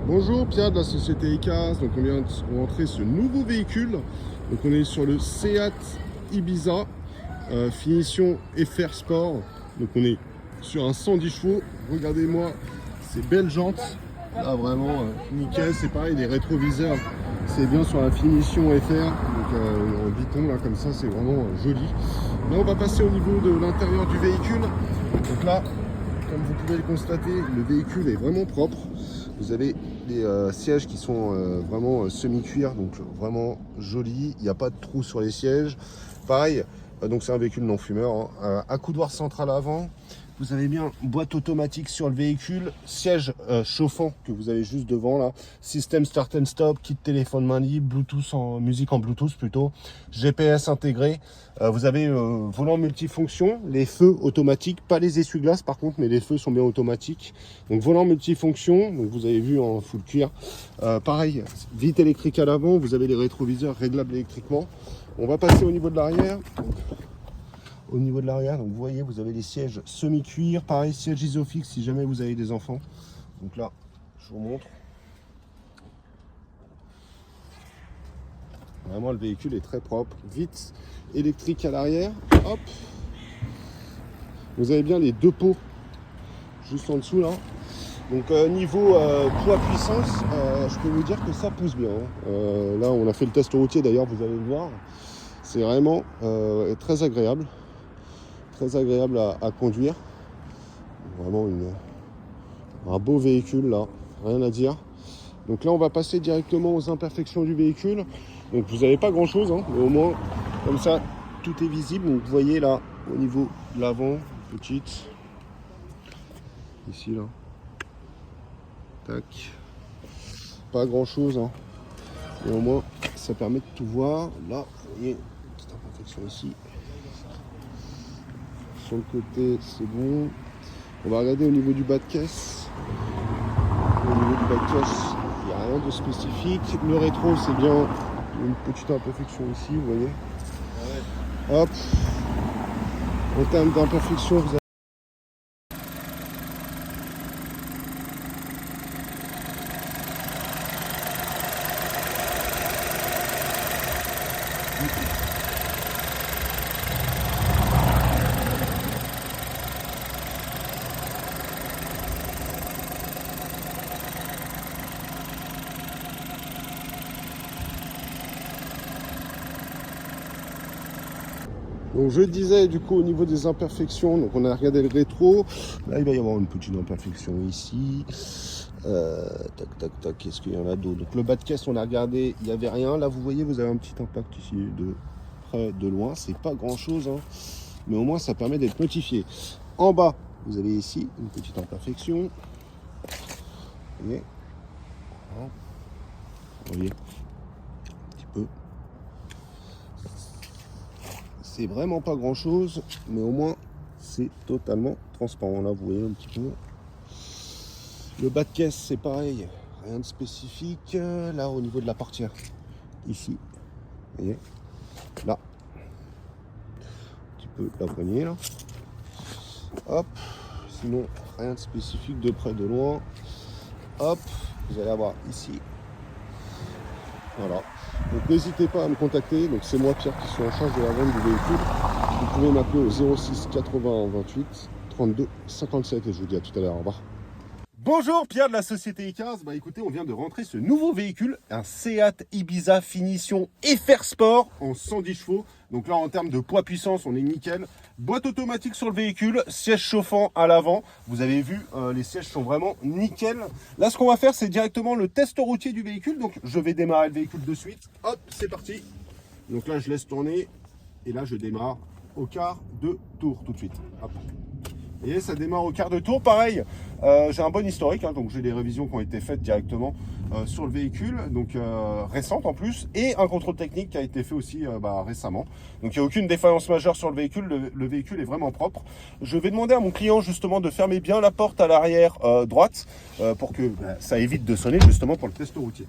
Bonjour, Pierre de la société ECAS. Donc on vient de rentrer ce nouveau véhicule. Donc on est sur le Seat Ibiza, finition FR Sport. Donc on est sur un 110 chevaux. Regardez-moi ces belles jantes. Là vraiment nickel, c'est pareil, les rétroviseurs. C'est bien sur la finition FR, donc en biton là comme ça, c'est vraiment joli. Là on va passer au niveau de l'intérieur du véhicule. Donc là, comme vous pouvez le constater, le véhicule est vraiment propre. Vous avez des sièges qui sont vraiment semi-cuir, donc vraiment joli. Il n'y a pas de trou sur les sièges. Pareil, donc c'est un véhicule non fumeur. Hein. Accoudoir central avant. Vous avez bien boîte automatique sur le véhicule, siège chauffant que vous avez juste devant là, système start and stop, kit téléphone main libre, Bluetooth en musique en Bluetooth plutôt, GPS intégré. Vous avez volant multifonction, les feux automatiques, pas les essuie-glaces par contre, mais les feux sont bien automatiques. Donc volant multifonction, donc vous avez vu en full cuir. Pareil, vitre électrique à l'avant, vous avez les rétroviseurs réglables électriquement. On va passer au niveau de l'arrière. Au niveau de l'arrière, donc vous voyez, vous avez les sièges semi-cuir, pareil, siège Isofix si jamais vous avez des enfants. Donc là, je vous montre. Vraiment, le véhicule est très propre. Vitre électrique à l'arrière. Hop. Vous avez bien les deux pots juste en dessous là. Donc niveau poids-puissance, je peux vous dire que ça pousse bien. Hein. Là, on a fait le test routier d'ailleurs, vous allez le voir. C'est vraiment très agréable. Très agréable à conduire. Vraiment un beau véhicule là, rien à dire. Donc là on va passer directement aux imperfections du véhicule. Donc vous n'avez pas grand chose, hein, mais au moins comme ça tout est visible. Donc vous voyez là au niveau de l'avant, petite. Ici là. Tac. Pas grand chose, hein. Mais au moins ça permet de tout voir. Là, vous voyez, petite imperfection ici. Sur le côté, c'est bon. On va regarder au niveau du bas de caisse. Au niveau du bas de caisse, il n'y a rien de spécifique. Le rétro, c'est bien. Il y a une petite imperfection ici, vous voyez. Ouais. Hop. En termes d'imperfection, vous avez... Donc je disais du coup au niveau des imperfections, donc on a regardé le rétro, là il va y avoir une petite imperfection ici, tac tac tac, qu'est-ce qu'il y en a d'autre? Donc le bas de caisse on a regardé, il n'y avait rien, là vous voyez vous avez un petit impact ici de près, de loin, c'est pas grand chose, hein, mais au moins ça permet d'être notifié. En bas vous avez ici une petite imperfection, vous voyez, un petit peu. C'est vraiment pas grand chose, mais au moins c'est totalement transparent. Là, vous voyez un petit peu. Le bas de caisse, c'est pareil, rien de spécifique. Là, au niveau de la portière, ici, vous voyez, là, un petit peu la poignée, là. Hop, sinon, rien de spécifique de près, de loin. Hop, vous allez avoir ici. Voilà. Donc n'hésitez pas à me contacter. Donc c'est moi Pierre qui suis en charge de la vente du véhicule. Vous pouvez m'appeler au 06 80 28 32 57 et je vous dis à tout à l'heure. Au revoir. Bonjour, Pierre de la société ECAS. Bah écoutez, on vient de rentrer ce nouveau véhicule, un Seat Ibiza finition FR Sport en 110 chevaux. Donc là, en termes de poids-puissance, on est nickel. Boîte automatique sur le véhicule, siège chauffant à l'avant. Vous avez vu, les sièges sont vraiment nickel. Là, ce qu'on va faire, c'est directement le test routier du véhicule. Donc, je vais démarrer le véhicule de suite. Hop, c'est parti. Donc là, je laisse tourner. Et là, je démarre au quart de tour tout de suite. Hop. Et ça démarre au quart de tour, pareil, j'ai un bon historique, hein, donc j'ai des révisions qui ont été faites directement sur le véhicule, donc récentes en plus, et un contrôle technique qui a été fait aussi récemment. Donc il n'y a aucune défaillance majeure sur le véhicule, le véhicule est vraiment propre. Je vais demander à mon client justement de fermer bien la porte à l'arrière droite pour que ça évite de sonner justement pour le test routier.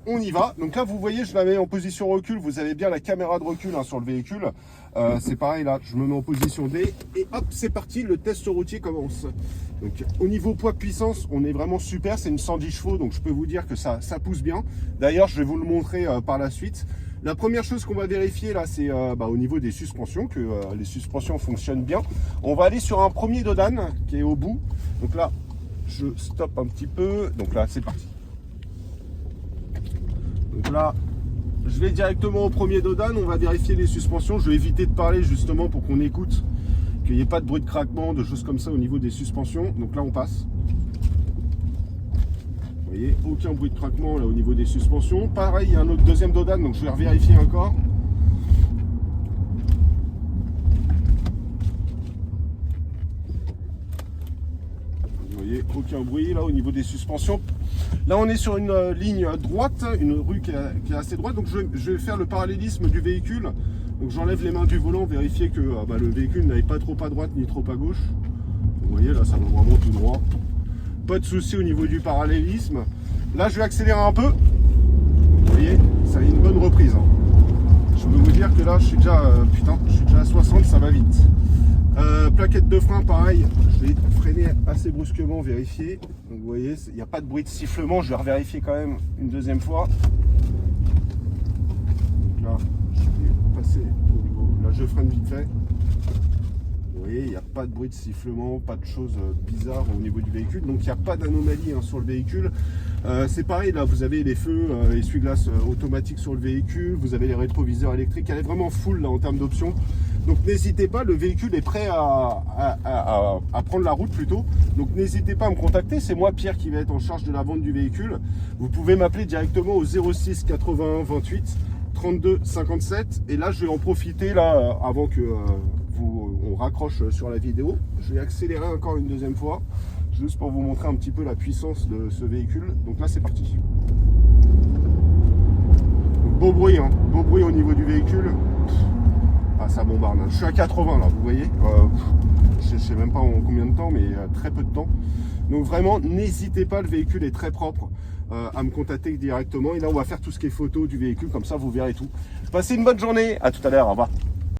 on y va. Donc là, vous voyez, je la mets en position recul. Vous avez bien la caméra de recul sur le véhicule. C'est pareil là, je me mets en position D et hop, c'est parti, le test routier commence. Donc au niveau poids puissance, on est vraiment super. C'est une 110 chevaux, donc je peux vous dire que ça pousse bien. D'ailleurs, je vais vous le montrer par la suite. La première chose qu'on va vérifier là, c'est au niveau des suspensions, que les suspensions fonctionnent bien. On va aller sur un premier dodan qui est au bout. Donc là, je stoppe un petit peu. Donc là, c'est parti. Donc là, je vais directement au premier dodan, on va vérifier les suspensions. Je vais éviter de parler justement pour qu'on écoute, qu'il n'y ait pas de bruit de craquement, de choses comme ça au niveau des suspensions. Donc là, on passe. Vous voyez, aucun bruit de craquement là au niveau des suspensions. Pareil, il y a un autre deuxième dodan, donc je vais revérifier encore. Vous voyez, aucun bruit là au niveau des suspensions. Là, on est sur une ligne droite, une rue qui est assez droite. Donc, je vais faire le parallélisme du véhicule. Donc, j'enlève les mains du volant, vérifier que le véhicule n'aille pas trop à droite ni trop à gauche. Vous voyez, là, ça va vraiment tout droit. Pas de souci au niveau du parallélisme. Là, je vais accélérer un peu. Vous voyez, ça a une bonne reprise. Hein. Je peux vous dire que là, je suis déjà à 60, ça va vite. Plaquette de frein, pareil, je vais freiner assez brusquement, vérifier. Donc vous voyez, il n'y a pas de bruit de sifflement, je vais revérifier quand même une deuxième fois. Donc là, je vais passer au niveau. Là, je freine vite fait. Vous voyez, il n'y a pas de bruit de sifflement, pas de choses bizarres au niveau du véhicule. Donc il n'y a pas d'anomalie sur le véhicule. C'est pareil, là, vous avez les feux, essuie-glace automatiques sur le véhicule, vous avez les rétroviseurs électriques, elle est vraiment full là en termes d'options. Donc n'hésitez pas, le véhicule est prêt à prendre la route plutôt. Donc n'hésitez pas à me contacter, c'est moi Pierre qui va être en charge de la vente du véhicule. Vous pouvez m'appeler directement au 06 81 28 32 57. Et là je vais en profiter là avant que on raccroche sur la vidéo. Je vais accélérer encore une deuxième fois, juste pour vous montrer un petit peu la puissance de ce véhicule. Donc là c'est parti. Donc, beau bruit au niveau du véhicule. Ah, ça bombarde. Je suis à 80 là, vous voyez. Je sais même pas en combien de temps, mais très peu de temps. Donc vraiment, n'hésitez pas, le véhicule est très propre. À me contacter directement. Et là, on va faire tout ce qui est photo du véhicule, comme ça vous verrez tout. Passez une bonne journée. À tout à l'heure. Au revoir.